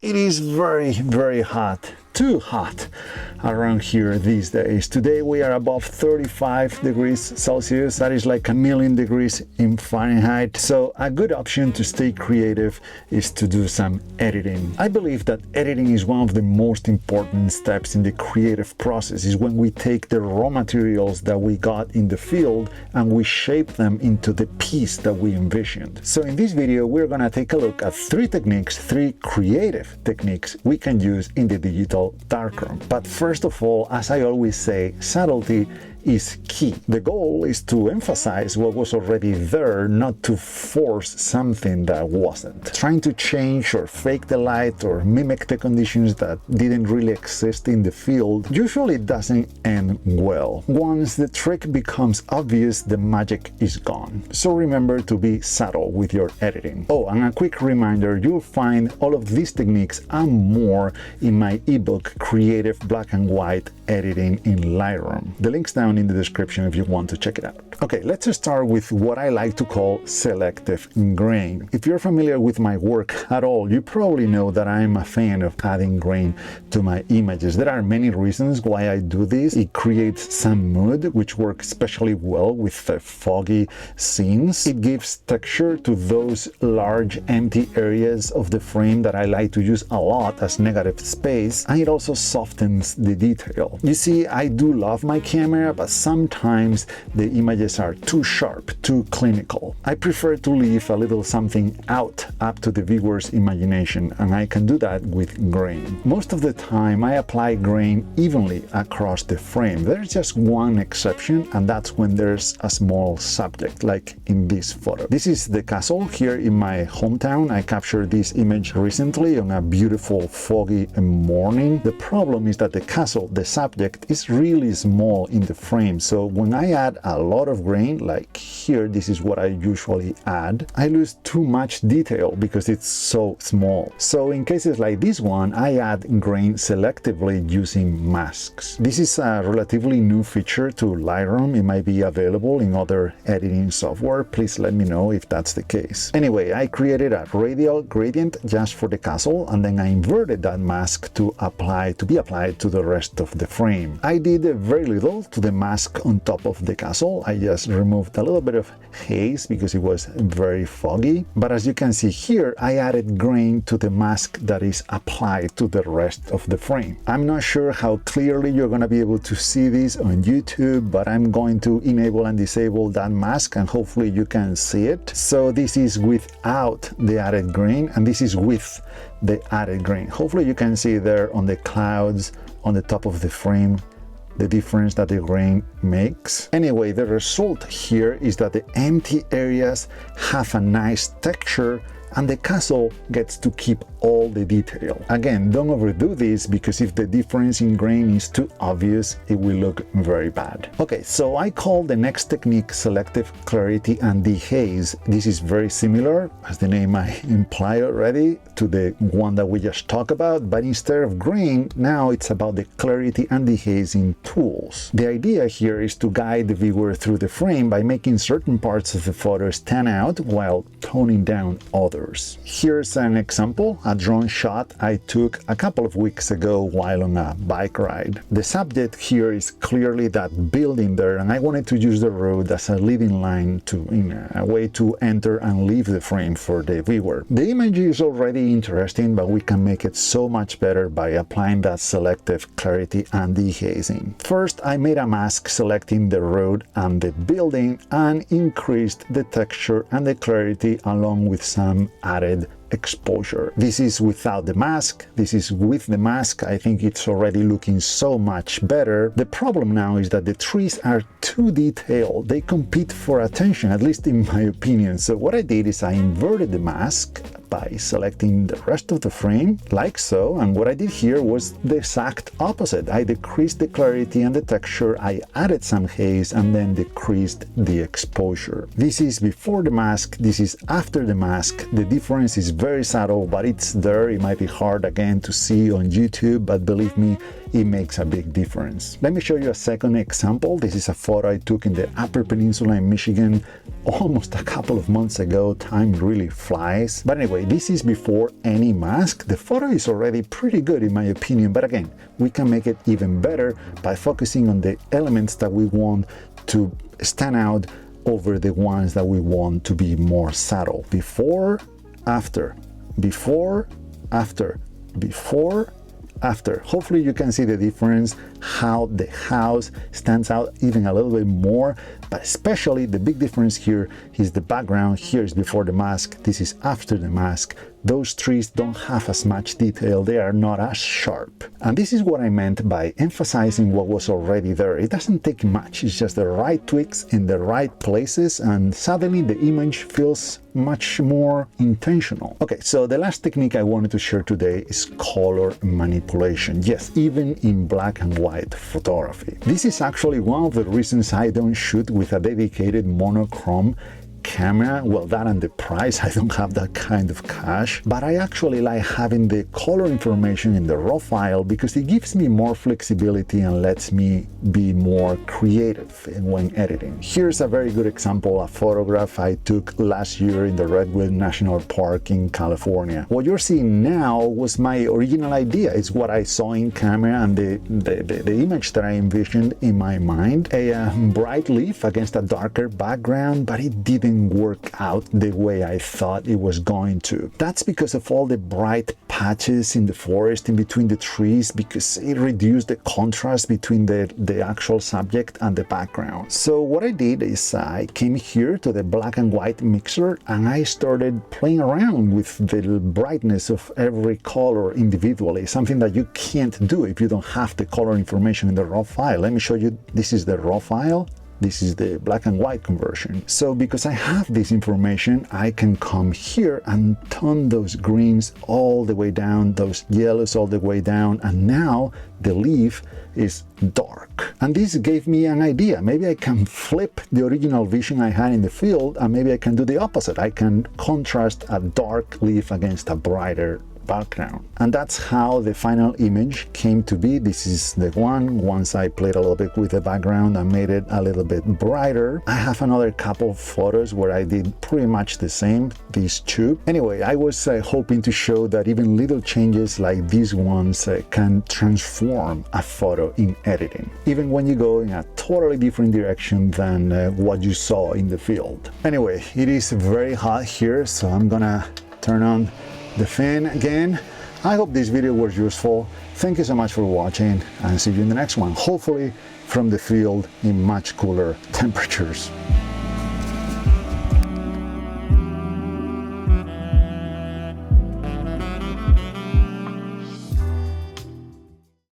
It is very hot, too hot around here these days. Today we are above 35 degrees Celsius. That is like 1,000,000 degrees in Fahrenheit. So a good option to stay creative is to do some editing. I believe that editing is one of the most important steps in the creative process. Is when we take the raw materials that we got in the field and we shape them into the piece that we envisioned. So in this video we're gonna take a look at three creative techniques we can use in the digital darkroom. But first of all, as I always say, subtlety is key. The goal is to emphasize what was already there, not to force something that wasn't. Trying to change or fake the light or mimic the conditions that didn't really exist in the field usually doesn't end well. Once the trick becomes obvious, the magic is gone. So remember to be subtle with your editing. Oh, and a quick reminder, you'll find all of these techniques and more in my ebook, Creative Black and White Editing in Lightroom. The link's down in the description if you want to check it out. Okay, let's start with what I like to call selective grain. If you're familiar with my work at all, you probably know that I'm a fan of adding grain to my images. There are many reasons why I do this. It creates some mood, which works especially well with foggy scenes. It gives texture to those large empty areas of the frame that I like to use a lot as negative space, and it also softens the detail. You see, I do love my camera, but sometimes the images are too sharp, too clinical. I prefer to leave a little something out up to the viewer's imagination, and I can do that with grain. Most of the time I apply grain evenly across the frame. There's just one exception, and that's when there's a small subject, like in this photo. This is the castle here in my hometown. I captured this image recently on a beautiful foggy morning. The problem is that the castle, the subject, is really small in the frame, so when I add a lot of grain, like here, this is what I usually add, I lose too much detail because it's so small. So in cases like this one, I add grain selectively using masks. This is a relatively new feature to Lightroom. It might be available in other editing software. Please let me know if that's the case. Anyway, I created a radial gradient just for the castle, and then I inverted that mask to be applied to the rest of the frame. I did very little to the mask on top of the castle. I just removed a little bit of haze because it was very foggy. But as you can see here, I added grain to the mask that is applied to the rest of the frame. I'm not sure how clearly you're going to be able to see this on YouTube, but I'm going to enable and disable that mask and hopefully you can see it. So this is without the added grain, and this is with the added grain. Hopefully you can see there on the clouds on the top of the frame the difference that the grain makes. Anyway, the result here is that the empty areas have a nice texture and the castle gets to keep all the detail. Again, don't overdo this, because if the difference in grain is too obvious, it will look very bad. Okay, so I call the next technique selective clarity and dehaze. This is very similar, as the name might imply already, to the one that we just talked about, but instead of grain, now it's about the clarity and dehazing tools. The idea here is to guide the viewer through the frame by making certain parts of the photo stand out while toning down others. Here's an example, a drone shot I took a couple of weeks ago while on a bike ride. The subject here is clearly that building there, and I wanted to use the road as a leading line, in a way to enter and leave the frame for the viewer. The image is already interesting, but we can make it so much better by applying that selective clarity and dehazing. First, I made a mask selecting the road and the building and increased the texture and the clarity along with some added exposure. This is without the mask, this is with the mask. I think it's already looking so much better. The problem now is that the trees are too detailed. They compete for attention, at least in my opinion. So what I did is I inverted the mask by selecting the rest of the frame, like so, and what I did here was the exact opposite. I decreased the clarity and the texture, I added some haze, and then decreased the exposure. This is before the mask, this is after the mask. The difference is very subtle, but it's there. It might be hard again to see on YouTube, but believe me, it makes a big difference. Let me show you a second example. This is a photo I took in the Upper Peninsula in Michigan almost a couple of months ago. Time really flies. But anyway, this is before any mask. The photo is already pretty good in my opinion, but again, we can make it even better by focusing on the elements that we want to stand out over the ones that we want to be more subtle. Before, after, before, after, before, after. Hopefully you can see the difference, how the house stands out even a little bit more, but especially the big difference here is the background. Here is before the mask, this is after the mask. Those trees don't have as much detail, they are not as sharp. And this is what I meant by emphasizing what was already there. It doesn't take much, it's just the right tweaks in the right places, and suddenly the image feels much more intentional. Okay, so the last technique I wanted to share today is color manipulation. Yes, even in black and white photography. This is actually one of the reasons I don't shoot with a dedicated monochrome camera. Well, that and the price, I don't have that kind of cash, but I actually like having the color information in the raw file because it gives me more flexibility and lets me be more creative when editing. Here's a very good example, a photograph I took last year in the Redwood National Park in California. What you're seeing now was my original idea. It's what I saw in camera and the image that I envisioned in my mind. A bright leaf against a darker background, but it didn't work out the way I thought it was going to. That's because of all the bright patches in the forest in between the trees, because it reduced the contrast between the actual subject and the background. So what I did is I came here to the black and white mixer and I started playing around with the brightness of every color individually, something that you can't do if you don't have the color information in the raw file. Let me show you. This is the raw file. This is the black and white conversion. So because I have this information, I can come here and tone those greens all the way down, those yellows all the way down, and now the leaf is dark. And this gave me an idea. Maybe I can flip the original vision I had in the field, and maybe I can do the opposite. I can contrast a dark leaf against a brighter background. And that's how the final image came to be. This is the one. Once I played a little bit with the background and made it a little bit brighter. I have another couple of photos where I did pretty much the same, these two. Anyway, I was hoping to show that even little changes like these ones can transform a photo in editing, even when you go in a totally different direction than what you saw in the field. Anyway, it is very hot here, so I'm gonna turn on the fan again. I hope this video was useful. Thank you so much for watching, and see you in the next one, hopefully from the field in much cooler temperatures.